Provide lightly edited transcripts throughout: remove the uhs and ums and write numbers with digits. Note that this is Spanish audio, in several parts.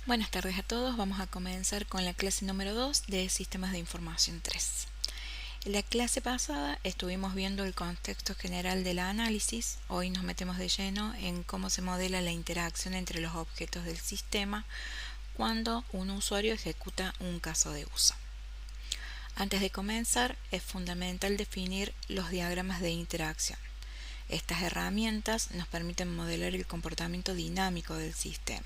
Buenas tardes a todos, vamos a comenzar con la clase número 2 de Sistemas de Información 3. En la clase pasada estuvimos viendo el contexto general del análisis. Hoy nos metemos de lleno en cómo se modela la interacción entre los objetos del sistema cuando un usuario ejecuta un caso de uso. Antes de comenzar, es fundamental definir los diagramas de interacción. Estas herramientas nos permiten modelar el comportamiento dinámico del sistema.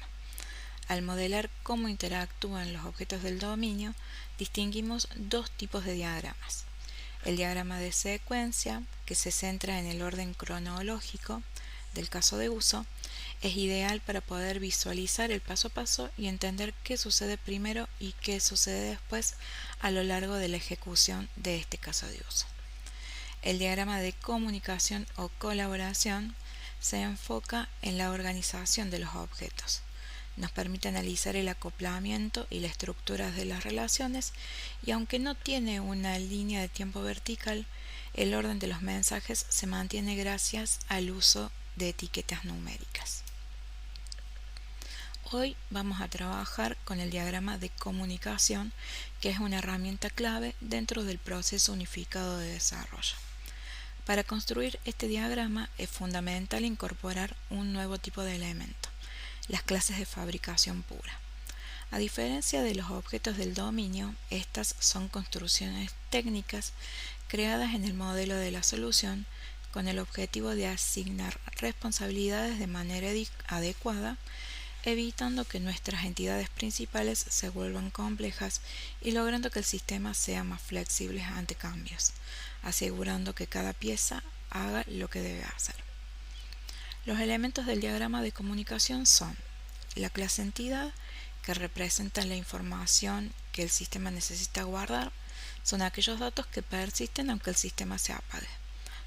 Al modelar cómo interactúan los objetos del dominio, distinguimos dos tipos de diagramas. El diagrama de secuencia, que se centra en el orden cronológico del caso de uso, es ideal para poder visualizar el paso a paso y entender qué sucede primero y qué sucede después a lo largo de la ejecución de este caso de uso. El diagrama de comunicación o colaboración se enfoca en la organización de los objetos. Nos permite analizar el acoplamiento y la estructura de las relaciones, y aunque no tiene una línea de tiempo vertical, el orden de los mensajes se mantiene gracias al uso de etiquetas numéricas. Hoy vamos a trabajar con el diagrama de comunicación, que es una herramienta clave dentro del proceso unificado de desarrollo. Para construir este diagrama es fundamental incorporar un nuevo tipo de elemento: las clases de fabricación pura. A diferencia de los objetos del dominio, estas son construcciones técnicas creadas en el modelo de la solución con el objetivo de asignar responsabilidades de manera adecuada, evitando que nuestras entidades principales se vuelvan complejas y logrando que el sistema sea más flexible ante cambios, asegurando que cada pieza haga lo que debe hacer. Los elementos del diagrama de comunicación son la clase entidad, que representa la información que el sistema necesita guardar. Son aquellos datos que persisten aunque el sistema se apague.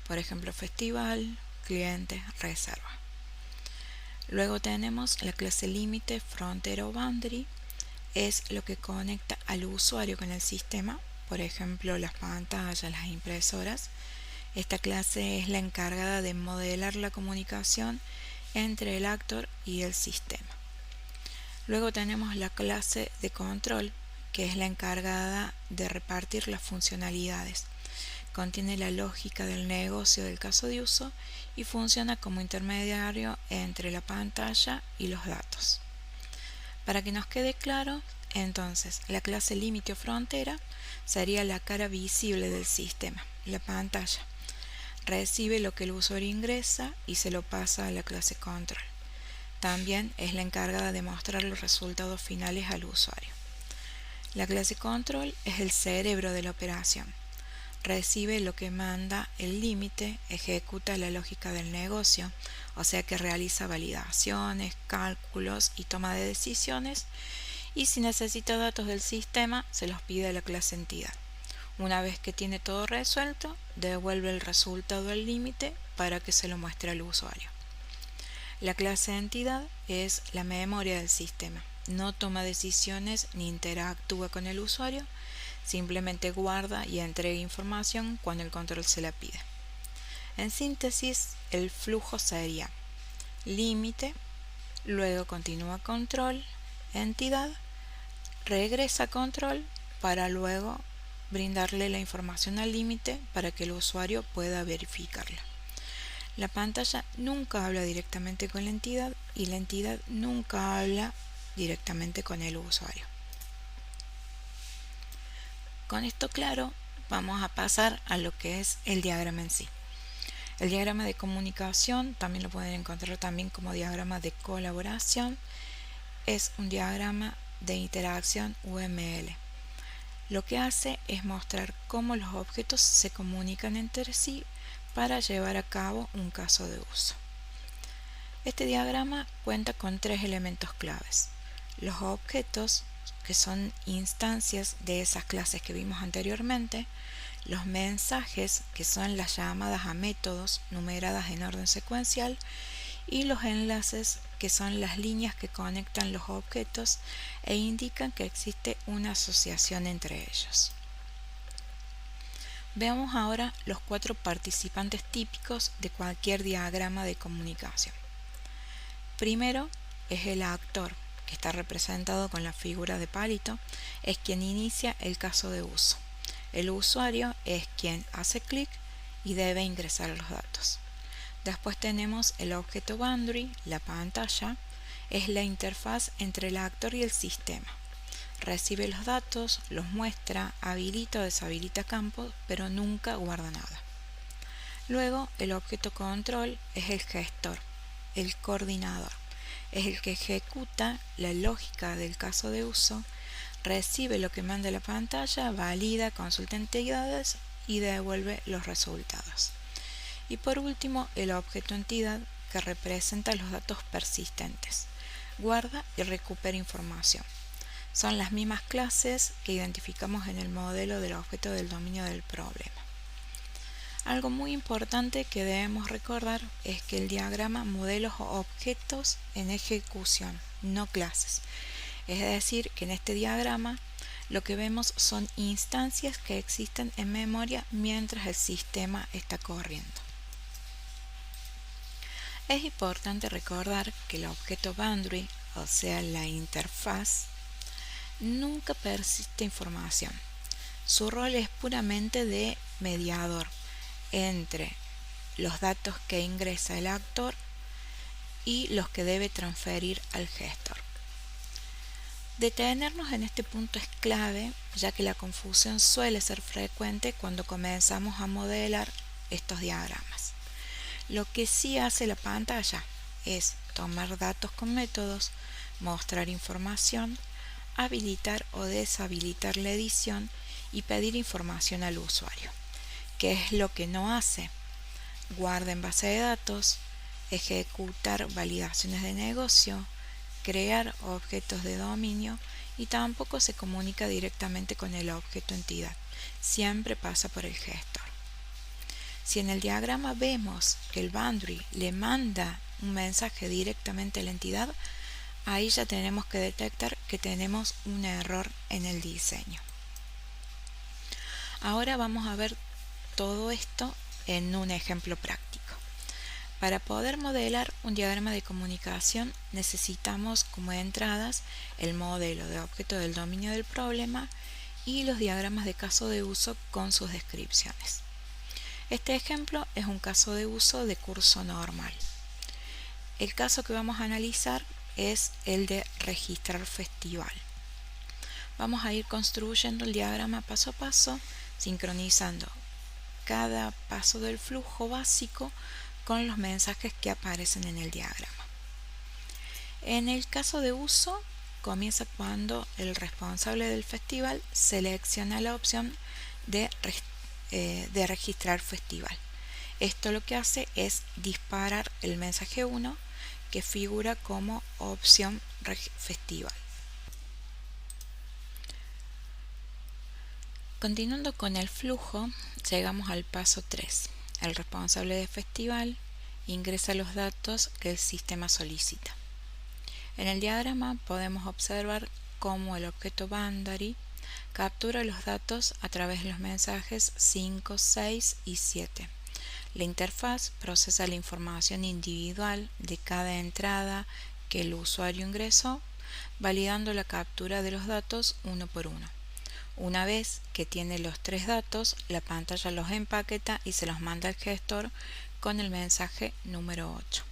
Por ejemplo, festival, cliente, reserva. Luego tenemos la clase límite, frontera o boundary. Es lo que conecta al usuario con el sistema, por ejemplo, las pantallas, las impresoras. Esta clase es la encargada de modelar la comunicación entre el actor y el sistema. Luego tenemos la clase de control, que es la encargada de repartir las funcionalidades. Contiene la lógica del negocio del caso de uso y funciona como intermediario entre la pantalla y los datos. Para que nos quede claro, entonces, la clase límite o frontera sería la cara visible del sistema, la pantalla. Recibe lo que el usuario ingresa y se lo pasa a la clase control. También es la encargada de mostrar los resultados finales al usuario. La clase control es el cerebro de la operación. Recibe lo que manda el límite, ejecuta la lógica del negocio, o sea que realiza validaciones, cálculos y toma de decisiones, y si necesita datos del sistema, se los pide a la clase entidad. Una vez que tiene todo resuelto, devuelve el resultado al límite para que se lo muestre al usuario. La clase de entidad es la memoria del sistema. No toma decisiones ni interactúa con el usuario, simplemente guarda y entrega información cuando el control se la pide. En síntesis, el flujo sería límite, luego continúa control, entidad, regresa a control para luego brindarle la información al límite para que el usuario pueda verificarla. La pantalla nunca habla directamente con la entidad y la entidad nunca habla directamente con el usuario. Con esto claro, vamos a pasar a lo que es el diagrama en sí. El diagrama de comunicación, también lo pueden encontrar también como diagrama de colaboración, es un diagrama de interacción UML. Lo que hace es mostrar cómo los objetos se comunican entre sí para llevar a cabo un caso de uso. Este diagrama cuenta con tres elementos claves: los objetos, que son instancias de esas clases que vimos anteriormente; los mensajes, que son las llamadas a métodos numeradas en orden secuencial; y los enlaces, que son las líneas que conectan los objetos e indican que existe una asociación entre ellos. Veamos ahora los cuatro participantes típicos de cualquier diagrama de comunicación. Primero es el actor, que está representado con la figura de palito, es quien inicia el caso de uso. El usuario es quien hace clic y debe ingresar los datos. Después tenemos el objeto boundary, la pantalla, es la interfaz entre el actor y el sistema. Recibe los datos, los muestra, habilita o deshabilita campos, pero nunca guarda nada. Luego, el objeto control es el gestor, el coordinador. Es el que ejecuta la lógica del caso de uso, recibe lo que manda la pantalla, valida, consulta entidades y devuelve los resultados. Y por último, el objeto entidad, que representa los datos persistentes. Guarda y recupera información. Son las mismas clases que identificamos en el modelo del objeto del dominio del problema. Algo muy importante que debemos recordar es que el diagrama modela objetos en ejecución, no clases. Es decir, que en este diagrama lo que vemos son instancias que existen en memoria mientras el sistema está corriendo. Es importante recordar que el objeto boundary, o sea la interfaz, nunca persiste información. Su rol es puramente de mediador entre los datos que ingresa el actor y los que debe transferir al gestor. Detenernos en este punto es clave, ya que la confusión suele ser frecuente cuando comenzamos a modelar estos diagramas. Lo que sí hace la pantalla es tomar datos con métodos, mostrar información, habilitar o deshabilitar la edición y pedir información al usuario. ¿Qué es lo que no hace? Guarda en base de datos, ejecutar validaciones de negocio, crear objetos de dominio y tampoco se comunica directamente con el objeto entidad. Siempre pasa por el gestor. Si en el diagrama vemos que el boundary le manda un mensaje directamente a la entidad, ahí ya tenemos que detectar que tenemos un error en el diseño. Ahora vamos a ver todo esto en un ejemplo práctico. Para poder modelar un diagrama de comunicación necesitamos como entradas el modelo de objeto del dominio del problema y los diagramas de caso de uso con sus descripciones. Este ejemplo es un caso de uso de curso normal. El caso que vamos a analizar es el de registrar festival. Vamos a ir construyendo el diagrama paso a paso, sincronizando cada paso del flujo básico con los mensajes que aparecen en el diagrama. En el caso de uso, comienza cuando el responsable del festival selecciona la opción de registrar festival. Esto lo que hace es disparar el mensaje 1 que figura como opción festival. Continuando con el flujo, llegamos al paso 3. El responsable de festival ingresa los datos que el sistema solicita. En el diagrama podemos observar cómo el objeto boundary captura los datos a través de los mensajes 5, 6 y 7. La interfaz procesa la información individual de cada entrada que el usuario ingresó, validando la captura de los datos uno por uno. Una vez que tiene los 3 datos, la pantalla los empaqueta y se los manda al gestor con el mensaje número 8.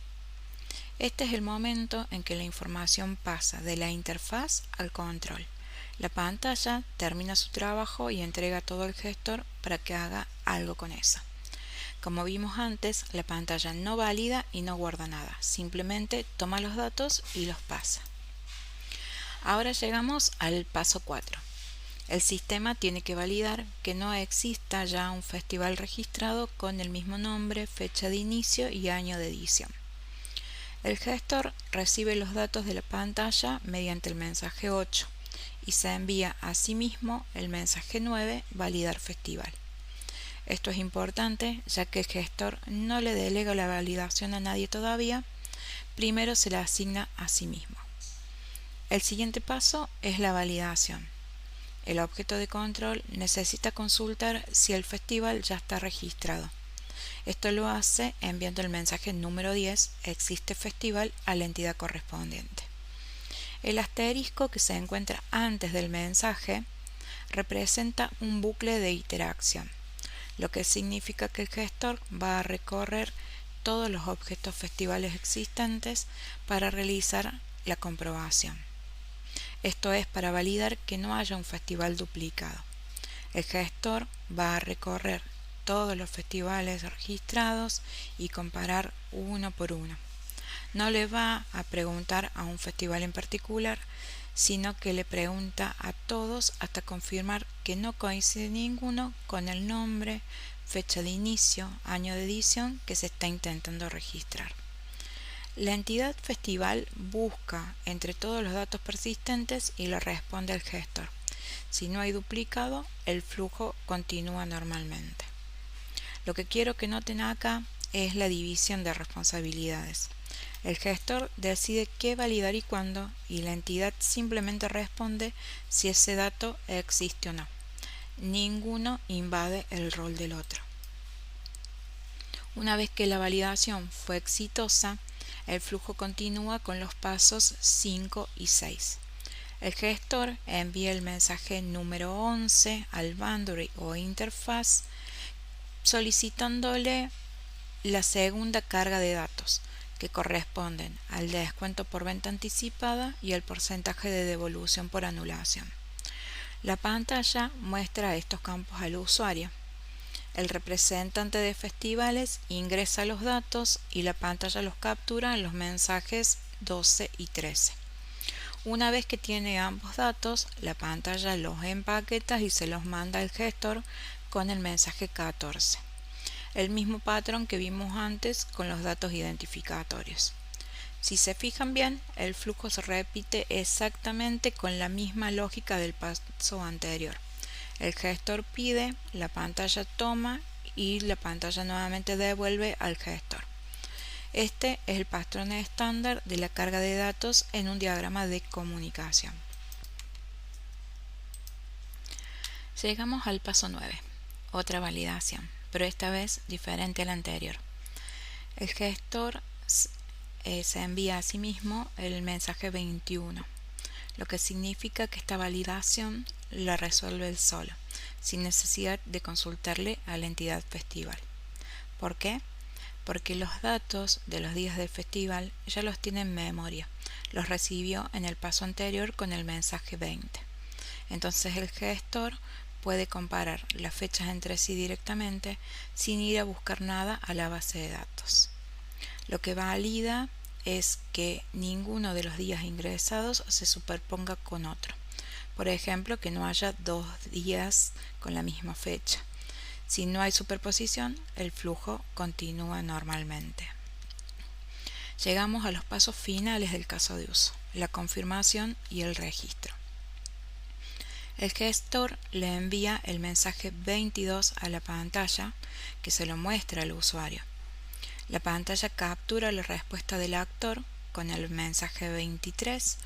Este es el momento en que la información pasa de la interfaz al control. La pantalla termina su trabajo y entrega todo al gestor para que haga algo con eso. Como vimos antes, la pantalla no valida y no guarda nada, simplemente toma los datos y los pasa. Ahora llegamos al paso 4. El sistema tiene que validar que no exista ya un festival registrado con el mismo nombre, fecha de inicio y año de edición. El gestor recibe los datos de la pantalla mediante el mensaje 8 y se envía a sí mismo el mensaje 9, validar festival. Esto es importante ya que el gestor no le delega la validación a nadie todavía, primero se la asigna a sí mismo. El siguiente paso es la validación. El objeto de control necesita consultar si el festival ya está registrado. Esto lo hace enviando el mensaje número 10, existe festival, a la entidad correspondiente. El asterisco que se encuentra antes del mensaje representa un bucle de iteración, lo que significa que el gestor va a recorrer todos los objetos festivales existentes para realizar la comprobación. Esto es para validar que no haya un festival duplicado. El gestor va a recorrer todos los festivales registrados y comparar uno por uno. No le va a preguntar a un festival en particular, sino que le pregunta a todos hasta confirmar que no coincide ninguno con el nombre, fecha de inicio, año de edición que se está intentando registrar. La entidad festival busca entre todos los datos persistentes y le responde al gestor. Si no hay duplicado, el flujo continúa normalmente. Lo que quiero que noten acá es la división de responsabilidades. El gestor decide qué validar y cuándo, y la entidad simplemente responde si ese dato existe o no. Ninguno invade el rol del otro. Una vez que la validación fue exitosa, el flujo continúa con los pasos 5 y 6. El gestor envía el mensaje número 11 al boundary o interfaz solicitándole la segunda carga de datos, que corresponden al descuento por venta anticipada y al porcentaje de devolución por anulación. La pantalla muestra estos campos al usuario. El representante de festivales ingresa los datos y la pantalla los captura en los mensajes 12 y 13. Una vez que tiene ambos datos, la pantalla los empaqueta y se los manda al gestor con el mensaje 14. El mismo patrón que vimos antes con los datos identificatorios. Si se fijan bien, el flujo se repite exactamente con la misma lógica del paso anterior. El gestor pide, la pantalla toma y la pantalla nuevamente devuelve al gestor. Este es el patrón estándar de la carga de datos en un diagrama de comunicación. Llegamos al paso 9, otra validación, pero esta vez diferente a la anterior. El gestor se envía a sí mismo el mensaje 21, lo que significa que esta validación la resuelve él solo, sin necesidad de consultarle a la entidad festival. ¿Por qué? Porque los datos de los días del festival ya los tiene en memoria, los recibió en el paso anterior con el mensaje 20. Entonces el gestor puede comparar las fechas entre sí directamente sin ir a buscar nada a la base de datos. Lo que valida es que ninguno de los días ingresados se superponga con otro. Por ejemplo, que no haya dos días con la misma fecha. Si no hay superposición, el flujo continúa normalmente. Llegamos a los pasos finales del caso de uso, la confirmación y el registro. El gestor le envía el mensaje 22 a la pantalla, que se lo muestra al usuario. La pantalla captura la respuesta del actor con el mensaje 23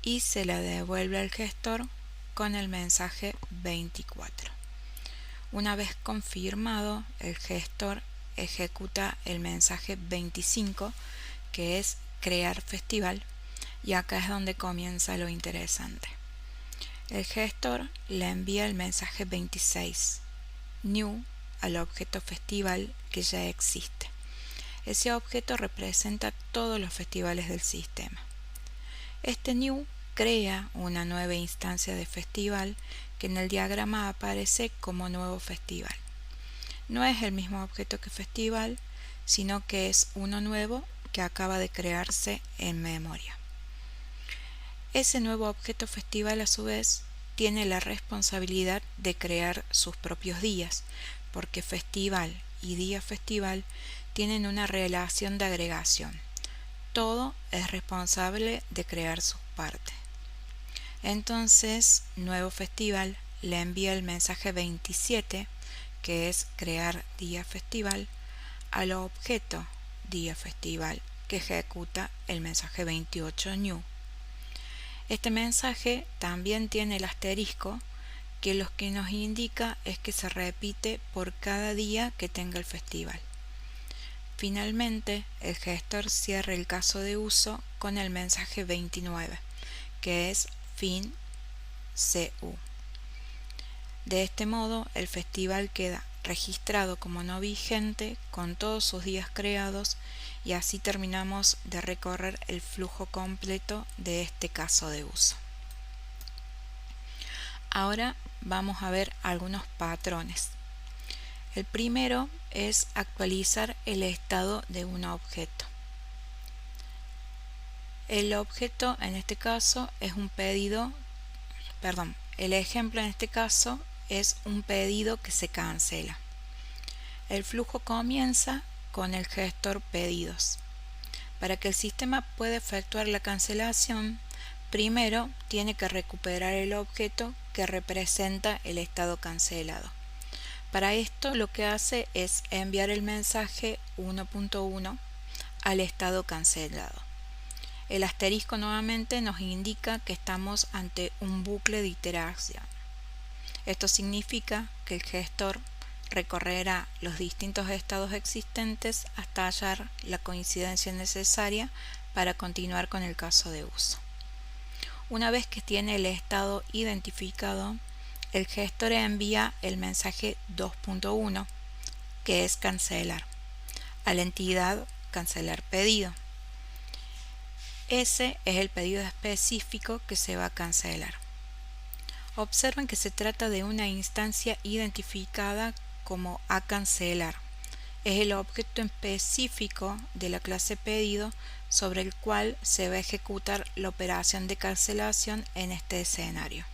y se la devuelve al gestor con el mensaje 24. Una vez confirmado, el gestor ejecuta el mensaje 25, que es crear festival, y acá es donde comienza lo interesante. El gestor le envía el mensaje 26, new, al objeto festival que ya existe. Ese objeto representa todos los festivales del sistema. Este new crea una nueva instancia de festival que en el diagrama aparece como nuevo festival. No es el mismo objeto que festival, sino que es uno nuevo que acaba de crearse en memoria. Ese nuevo objeto festival a su vez tiene la responsabilidad de crear sus propios días, porque festival y día festival tienen una relación de agregación. Todo es responsable de crear sus partes. Entonces, nuevo festival le envía el mensaje 27, que es crear día festival, al objeto día festival, que ejecuta el mensaje 28 new. Este mensaje también tiene el asterisco, que lo que nos indica es que se repite por cada día que tenga el festival. Finalmente, el gestor cierra el caso de uso con el mensaje 29, que es fin CU. De este modo, el festival queda registrado como no vigente con todos sus días creados y así terminamos de recorrer el flujo completo de este caso de uso. Ahora vamos a ver algunos patrones. El primero es actualizar el estado de un objeto. El objeto en este caso es un pedido, el ejemplo en este caso es un pedido que se cancela. El flujo comienza con el gestor pedidos. Para que el sistema pueda efectuar la cancelación, primero tiene que recuperar el objeto que representa el estado cancelado. Para esto lo que hace es enviar el mensaje 1.1 al estado cancelado. El asterisco nuevamente nos indica que estamos ante un bucle de iteración. Esto significa que el gestor recorrerá los distintos estados existentes hasta hallar la coincidencia necesaria para continuar con el caso de uso. Una vez que tiene el estado identificado, el gestor envía el mensaje 2.1, que es cancelar, a la entidad cancelar pedido. Ese es el pedido específico que se va a cancelar. Observen que se trata de una instancia identificada como a cancelar. Es el objeto específico de la clase pedido sobre el cual se va a ejecutar la operación de cancelación en este escenario.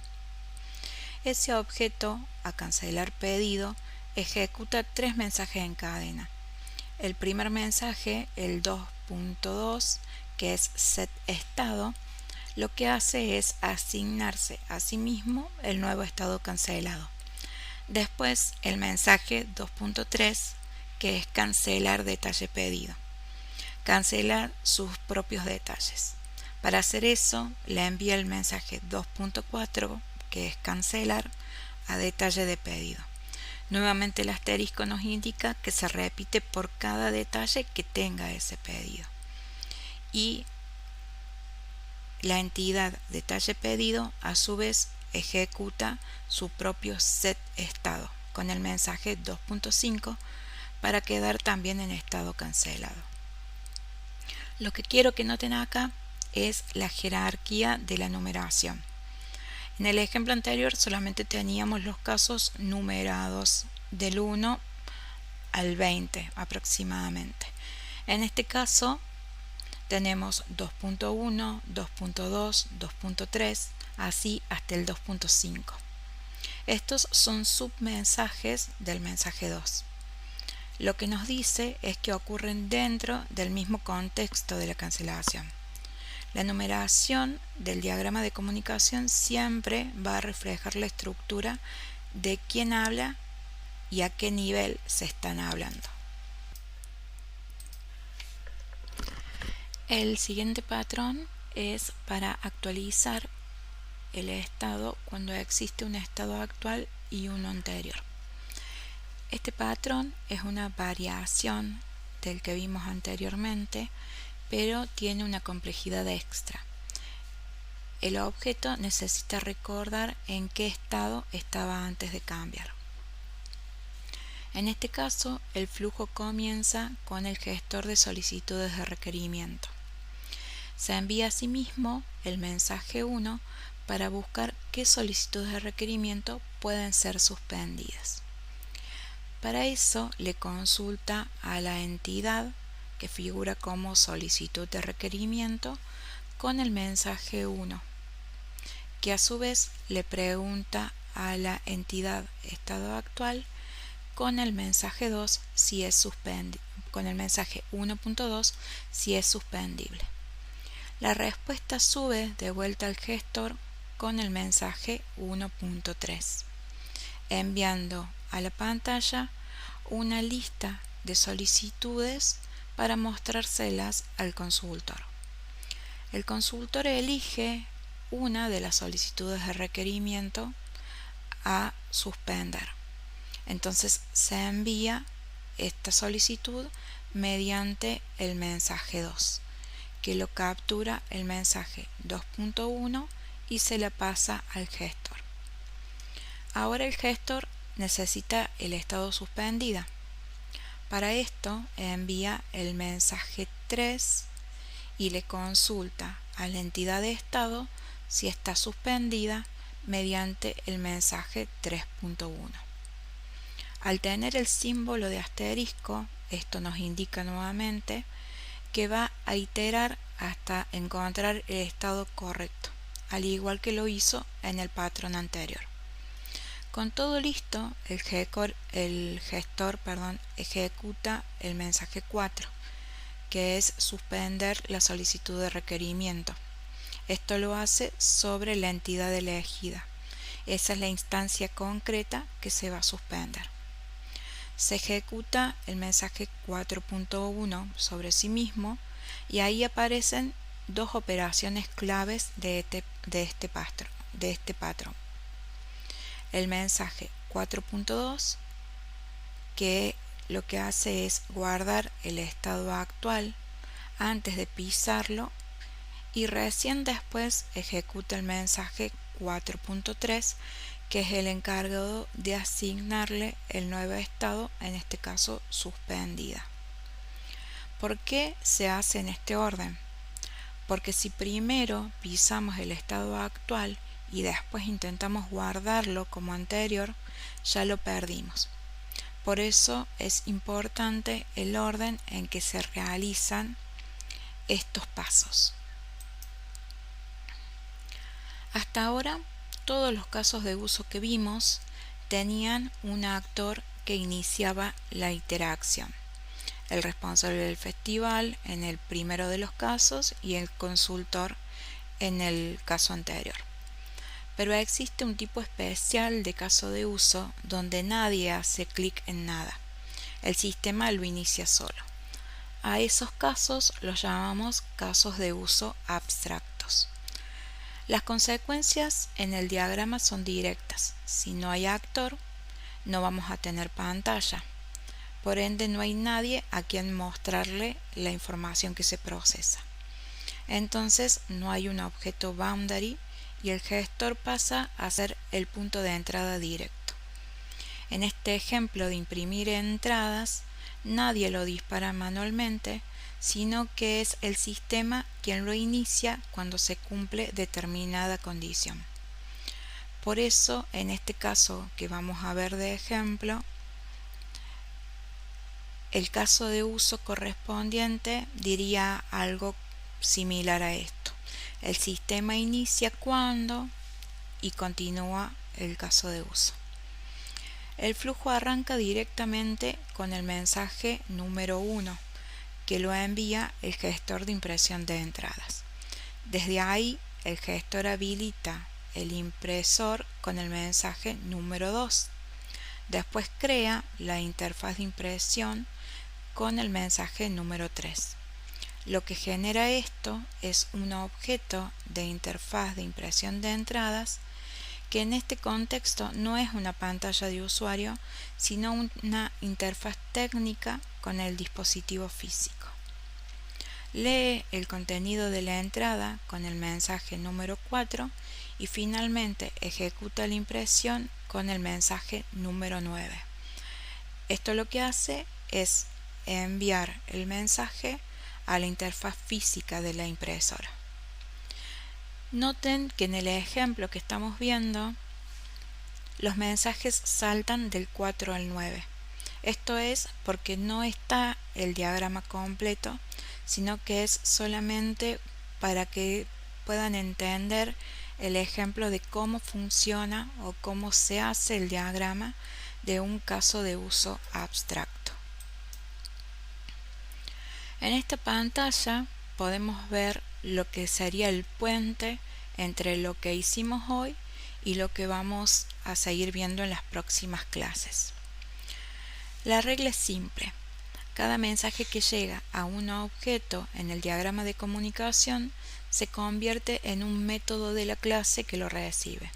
Ese objeto a cancelar pedido ejecuta 3 mensajes en cadena. El primer mensaje, el 2.2, que es set estado, lo que hace es asignarse a sí mismo el nuevo estado cancelado. Después el mensaje 2.3, que es cancelar detalle pedido. Cancelar sus propios detalles. Para hacer eso le envía el mensaje 2.4, que es cancelar a detalle de pedido. Nuevamente el asterisco nos indica que se repite por cada detalle que tenga ese pedido. Y la entidad detalle pedido a su vez ejecuta su propio set estado con el mensaje 2.5 para quedar también en estado cancelado. Lo que quiero que noten acá es la jerarquía de la numeración. En el ejemplo anterior solamente teníamos los casos numerados del 1 al 20 aproximadamente. En este caso tenemos 2.1, 2.2, 2.3, así hasta el 2.5. Estos son submensajes del mensaje 2. Lo que nos dice es que ocurren dentro del mismo contexto de la cancelación. La numeración del diagrama de comunicación siempre va a reflejar la estructura de quién habla y a qué nivel se están hablando. El siguiente patrón es para actualizar el estado cuando existe un estado actual y uno anterior. Este patrón es una variación del que vimos anteriormente, pero tiene una complejidad extra. El objeto necesita recordar en qué estado estaba antes de cambiar. En este caso, el flujo comienza con el gestor de solicitudes de requerimiento. Se envía a sí mismo el mensaje 1 para buscar qué solicitudes de requerimiento pueden ser suspendidas. Para eso le consulta a la entidad que figura como solicitud de requerimiento con el mensaje 1, que a su vez le pregunta a la entidad estado actual con el mensaje 2 si es con el mensaje 1.2 si es suspendible. La respuesta sube de vuelta al gestor con el mensaje 1.3, enviando a la pantalla una lista de solicitudes para mostrárselas al consultor. El consultor elige una de las solicitudes de requerimiento a suspender. Entonces se envía esta solicitud mediante el mensaje 2, que lo captura el mensaje 2.1 y se la pasa al gestor. Ahora el gestor necesita el estado suspendida. Para esto envía el mensaje 3 y le consulta a la entidad de estado si está suspendida mediante el mensaje 3.1. Al tener el símbolo de asterisco, esto nos indica nuevamente que va a iterar hasta encontrar el estado correcto, al igual que lo hizo en el patrón anterior. Con todo listo, el gestor ejecuta el mensaje 4, que es suspender la solicitud de requerimiento. Esto lo hace sobre la entidad elegida. Esa es la instancia concreta que se va a suspender. Se ejecuta el mensaje 4.1 sobre sí mismo y ahí aparecen dos operaciones claves de este patrón. El mensaje 4.2, que lo que hace es guardar el estado actual antes de pisarlo, y recién después ejecuta el mensaje 4.3, que es el encargado de asignarle el nuevo estado, en este caso suspendida. ¿Por qué se hace en este orden? Porque si primero pisamos el estado actual y después intentamos guardarlo como anterior, ya lo perdimos. Por eso es importante el orden en que se realizan estos pasos. Hasta ahora, todos los casos de uso que vimos tenían un actor que iniciaba la interacción: el responsable del festival en el primero de los casos y el consultor en el caso anterior. Pero existe un tipo especial de caso de uso donde nadie hace clic en nada. El sistema lo inicia solo. A esos casos los llamamos casos de uso abstractos. Las consecuencias en el diagrama son directas. Si no hay actor, no vamos a tener pantalla. Por ende, no hay nadie a quien mostrarle la información que se procesa. Entonces, no hay un objeto boundary y el gestor pasa a ser el punto de entrada directo. En este ejemplo de imprimir entradas, nadie lo dispara manualmente, sino que es el sistema quien lo inicia cuando se cumple determinada condición. Por eso, en este caso que vamos a ver de ejemplo, el caso de uso correspondiente diría algo similar a esto. El sistema inicia cuando y continúa el caso de uso. El flujo arranca directamente con el mensaje número 1, que lo envía el gestor de impresión de entradas. Desde ahí, el gestor habilita el impresor con el mensaje número 2. Después crea la interfaz de impresión con el mensaje número 3. Lo que genera esto es un objeto de interfaz de impresión de entradas que en este contexto no es una pantalla de usuario, sino una interfaz técnica con el dispositivo físico. Lee el contenido de la entrada con el mensaje número 4 y finalmente ejecuta la impresión con el mensaje número 9. Esto lo que hace es enviar el mensaje a la interfaz física de la impresora. Noten que en el ejemplo que estamos viendo, los mensajes saltan del 4 al 9. Esto es porque no está el diagrama completo, sino que es solamente para que puedan entender el ejemplo de cómo funciona o cómo se hace el diagrama de un caso de uso abstracto. En esta pantalla podemos ver lo que sería el puente entre lo que hicimos hoy y lo que vamos a seguir viendo en las próximas clases. La regla es simple. Cada mensaje que llega a un objeto en el diagrama de comunicación se convierte en un método de la clase que lo recibe.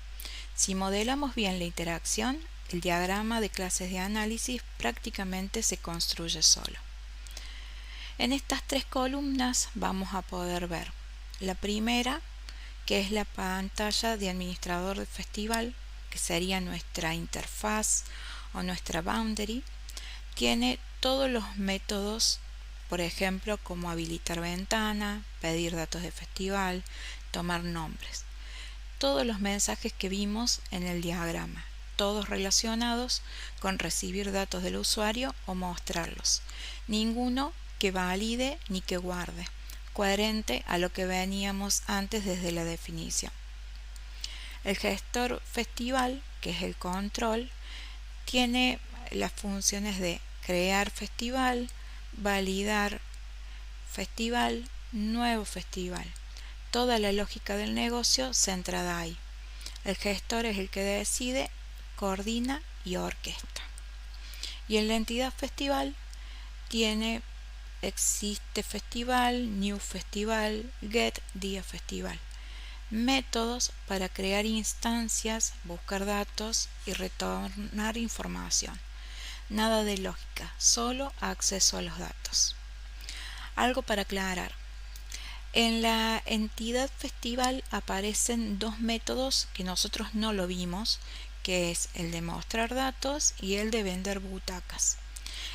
Si modelamos bien la interacción, el diagrama de clases de análisis prácticamente se construye solo. En estas tres columnas vamos a poder ver la primera, que es la pantalla de administrador del festival, que sería nuestra interfaz o nuestra boundary. Tiene todos los métodos, por ejemplo, como habilitar ventana, pedir datos de festival, tomar nombres. Todos los mensajes que vimos en el diagrama, todos relacionados con recibir datos del usuario o mostrarlos. Ninguno que valide ni que guarde, coherente a lo que veníamos antes desde la definición. El gestor festival, que es el control, tiene las funciones de crear festival, validar festival, nuevo festival. Toda la lógica del negocio centrada ahí. El gestor es el que decide, coordina y orquesta. Y en la entidad festival existe festival, new festival, get día festival. Métodos para crear instancias, buscar datos y retornar información. Nada de lógica, solo acceso a los datos. Algo para aclarar. En la entidad festival aparecen dos métodos que nosotros no lo vimos, que es el de mostrar datos y el de vender butacas.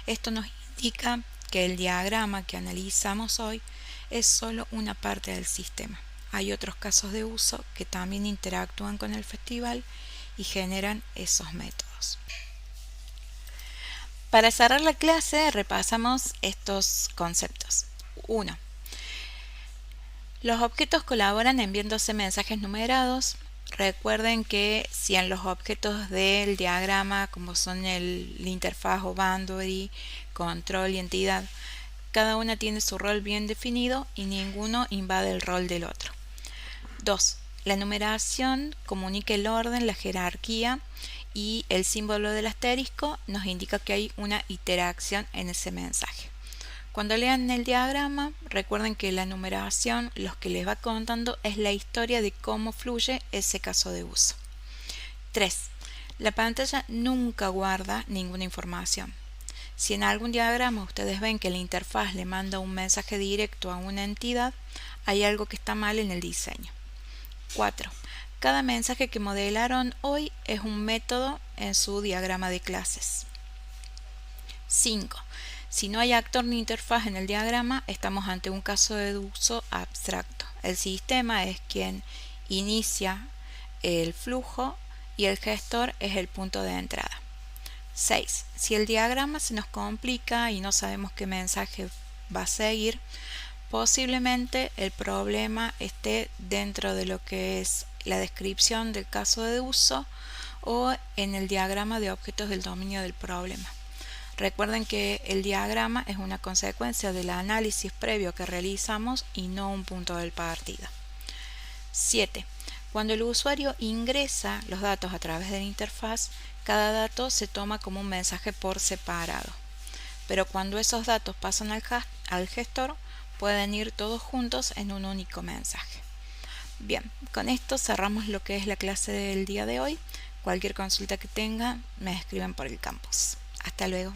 Esto nos indica que el diagrama que analizamos hoy es solo una parte del sistema. Hay otros casos de uso que también interactúan con el festival y generan esos métodos. Para cerrar la clase repasamos estos conceptos. 1. Los objetos colaboran enviándose mensajes numerados. Recuerden que si en los objetos del diagrama, como son la interfaz o boundary, control y entidad, cada una tiene su rol bien definido y ninguno invade el rol del otro. 2. La numeración comunica el orden, la jerarquía, y el símbolo del asterisco nos indica que hay una interacción en ese mensaje. Cuando lean el diagrama, recuerden que la numeración lo que les va contando es la historia de cómo fluye ese caso de uso. 3. La pantalla nunca guarda ninguna información. Si en algún diagrama ustedes ven que la interfaz le manda un mensaje directo a una entidad, hay algo que está mal en el diseño. 4. Cada mensaje que modelaron hoy es un método en su diagrama de clases. 5. Si no hay actor ni interfaz en el diagrama, estamos ante un caso de uso abstracto. El sistema es quien inicia el flujo y el gestor es el punto de entrada. 6. Si el diagrama se nos complica y no sabemos qué mensaje va a seguir, posiblemente el problema esté dentro de lo que es la descripción del caso de uso o en el diagrama de objetos del dominio del problema. Recuerden que el diagrama es una consecuencia del análisis previo que realizamos y no un punto de partida. 7. Cuando el usuario ingresa los datos a través de la interfaz, cada dato se toma como un mensaje por separado. Pero cuando esos datos pasan al gestor, pueden ir todos juntos en un único mensaje. Bien, con esto cerramos lo que es la clase del día de hoy. Cualquier consulta que tengan, me escriben por el campus. Hasta luego.